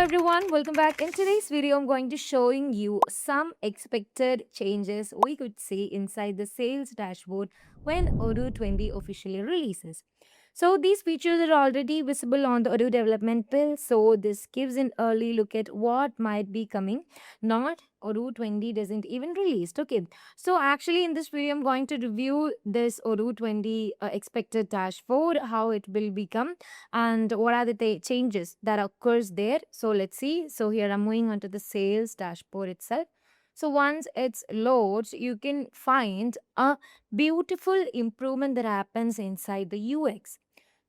everyone, welcome back. In today's video, I'm going to showing you some expected changes we could see inside the sales dashboard when Odoo 20 officially releases. So these features are already visible on the Odoo development bill. So this gives an early look at what might be coming. Not Odoo 20 doesn't even released. Okay. So actually in this video, I'm going to review this Odoo 20 expected dashboard, how it will become and what are the changes that occurs there. So let's see. So here I'm moving on to the sales dashboard itself. So once it's loads, you can find a beautiful improvement that happens inside the UX.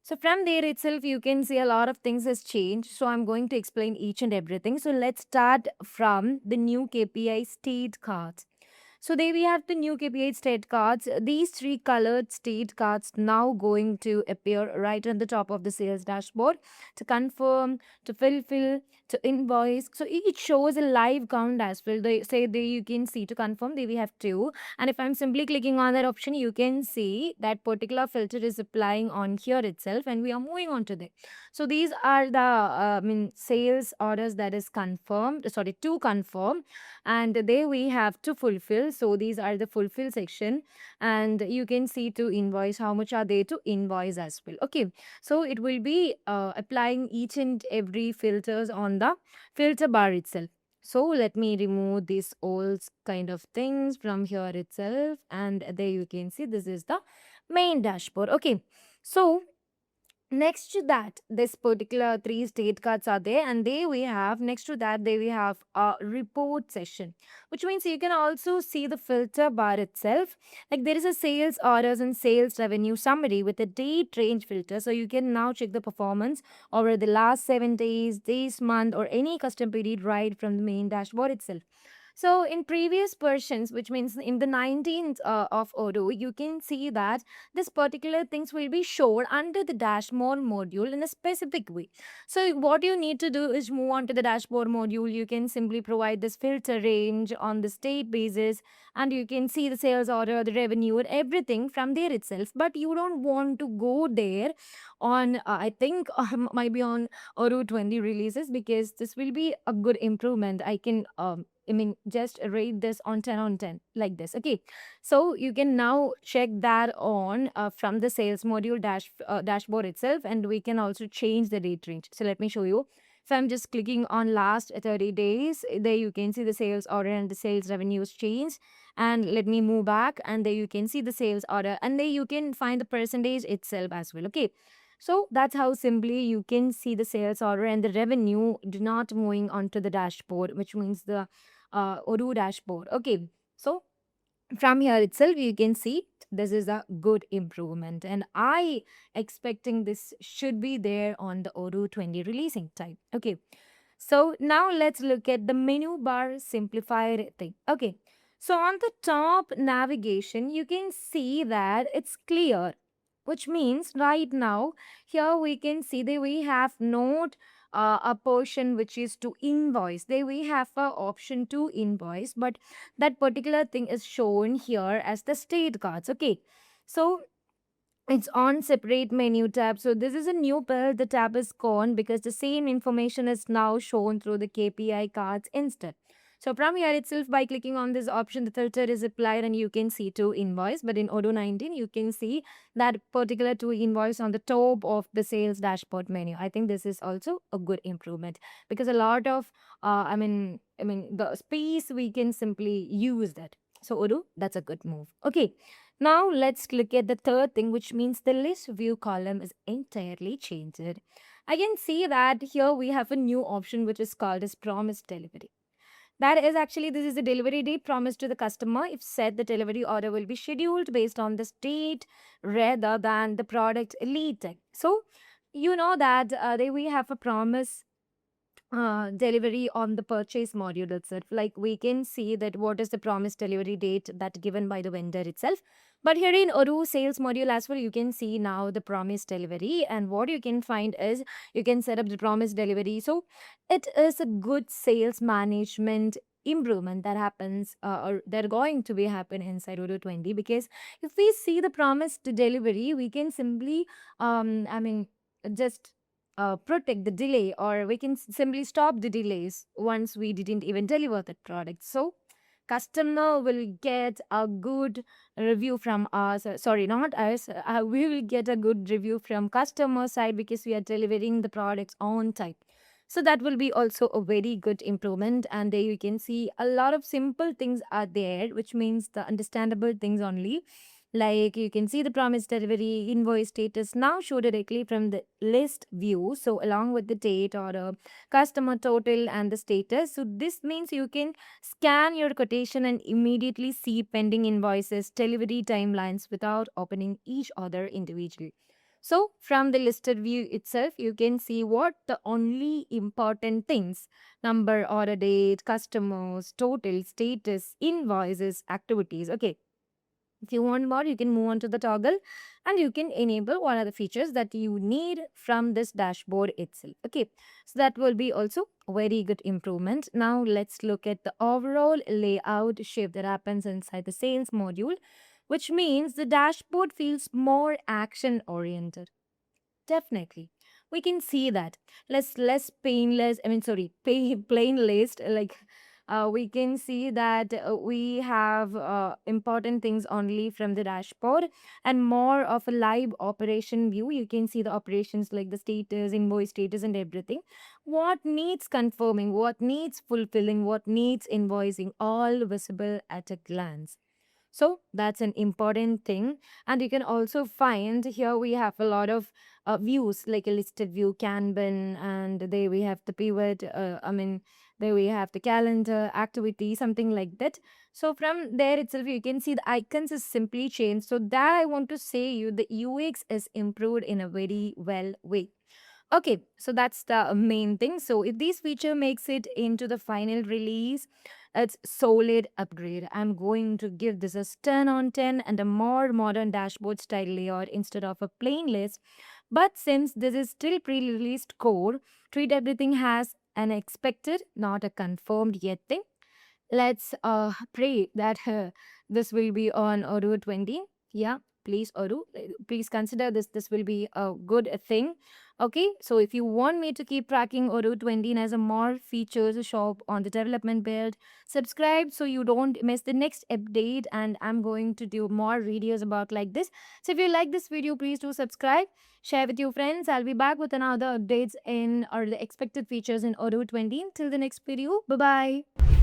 So from there itself, you can see a lot of things has changed. So I'm going to explain each and everything. So let's start from the new KPI state cards. So there we have the new KPI state cards. These three colored state cards now going to appear right on the top of the sales dashboard to confirm, to fulfill, to invoice. So each shows a live count as well. They say there you can see to confirm, there we have two. And if I'm simply clicking on that option, you can see that particular filter is applying on here itself and we are moving on to that. So these are the sales orders that is confirmed, sorry, to confirm, and there we have to fulfill. So these are the fulfill section, and you can see to invoice how much are they to invoice as well. Okay, so it will be applying each and every filters on the filter bar itself. So let me remove these old kind of things from here itself, and there you can see this is the main dashboard. Okay, so next to that, this particular three state cards are there, and there we have next to that, there we have a report session, which means you can also see the filter bar itself. Like there is a sales orders and sales revenue summary with a date range filter, so you can now check the performance over the last 7 days, this month, or any custom period right from the main dashboard itself. So in previous versions, which means in the 19th of Odoo, you can see that this particular things will be shown under the dashboard module in a specific way. So what you need to do is move on to the dashboard module. You can simply provide this filter range on the state basis, and you can see the sales order, the revenue, and everything from there itself. But you don't want to go there on, I think, might be on Odoo 20 releases, because this will be a good improvement. I can just rate this on 10 on 10 like this. Okay, so you can now check that on from the sales module dashboard itself, and we can also change the date range. So let me show you. If I'm just clicking on last 30 days, there you can see the sales order and the sales revenues change. And let me move back, and there you can see the sales order, and there you can find the percentage itself as well. Okay, so that's how simply you can see the sales order and the revenue do not moving onto the dashboard, which means the Odoo dashboard. Okay, so from here itself you can see this is a good improvement, and I expecting this should be there on the Odoo 20 releasing time. Okay, so now let's look at the menu bar simplified thing. Okay, so on the top navigation you can see that it's clear, which means right now here we can see that we have not a portion which is to invoice. There we have a option to invoice, but that particular thing is shown here as the state cards. Okay, so it's on separate menu tab. So this is a new build. The tab is gone because the same information is now shown through the KPI cards instead. So from here itself, by clicking on this option, the filter is applied and you can see to invoice. But in Odoo 19, you can see that particular to invoice on the top of the sales dashboard menu. I think this is also a good improvement, because a lot of, the space we can simply use that. So Odoo, that's a good move. Okay, now let's look at the third thing, which means the list view column is entirely changed. I can see that here we have a new option which is called as promised delivery. That is actually, this is the delivery date promised to the customer. If said the delivery order will be scheduled based on this date rather than the product lead time. So you know that there we have a promise delivery on the purchase module itself. Like we can see that what is the promised delivery date that given by the vendor itself. But here in Odoo sales module as well, you can see now the promised delivery, and what you can find is you can set up the promised delivery. So it is a good sales management improvement that happens or they're going to be happen inside Odoo 20, because if we see the promised delivery, we can simply just protect the delay, or we can simply stop the delays once we didn't even deliver that product. So customer will get a good review from us, sorry, not us, we will get a good review from customer side because we are delivering the products on time. So that will be also a very good improvement, and there you can see a lot of simple things are there, which means the understandable things only. Like you can see the promise delivery, invoice status now show directly from the list view. So along with the date or customer total and the status. So this means you can scan your quotation and immediately see pending invoices, delivery timelines without opening each other individually. So from the listed view itself, you can see what the only important things: number, order date, customers, total, status, invoices, activities. Okay, if you want more, you can move on to the toggle and you can enable what are the features that you need from this dashboard itself. Okay, so that will be also a very good improvement. Now let's look at the overall layout shift that happens inside the sales module, which means the dashboard feels more action oriented. Definitely. We can see that. Less painless, I mean, sorry, plain list. Like, we can see that we have important things only from the dashboard and more of a live operation view. You can see the operations like the status, invoice status, and everything. What needs confirming, what needs fulfilling, what needs invoicing, all visible at a glance. So that's an important thing. And you can also find here we have a lot of views like a listed view, Kanban, and there we have the pivot. There we have the calendar, activity, something like that. So from there itself, you can see the icons is simply changed. So that I want to say you the UX is improved in a very well way. Okay, so that's the main thing. So if this feature makes it into the final release, it's solid upgrade. I'm going to give this a 10 on 10 and a more modern dashboard style layout instead of a plain list. But since this is still pre-released code, treat everything as an expected, not a confirmed yet thing. Let's pray that this will be on Odoo 20. Yeah, please, Odoo, please consider this. This will be a good thing. Okay, so if you want me to keep tracking Odoo 20 and as a more features to show up on the development build, subscribe so you don't miss the next update. And I'm going to do more videos about like this. So if you like this video, please do subscribe, share with your friends. I'll be back with another updates in or the expected features in Odoo 20. Till the next video, bye bye.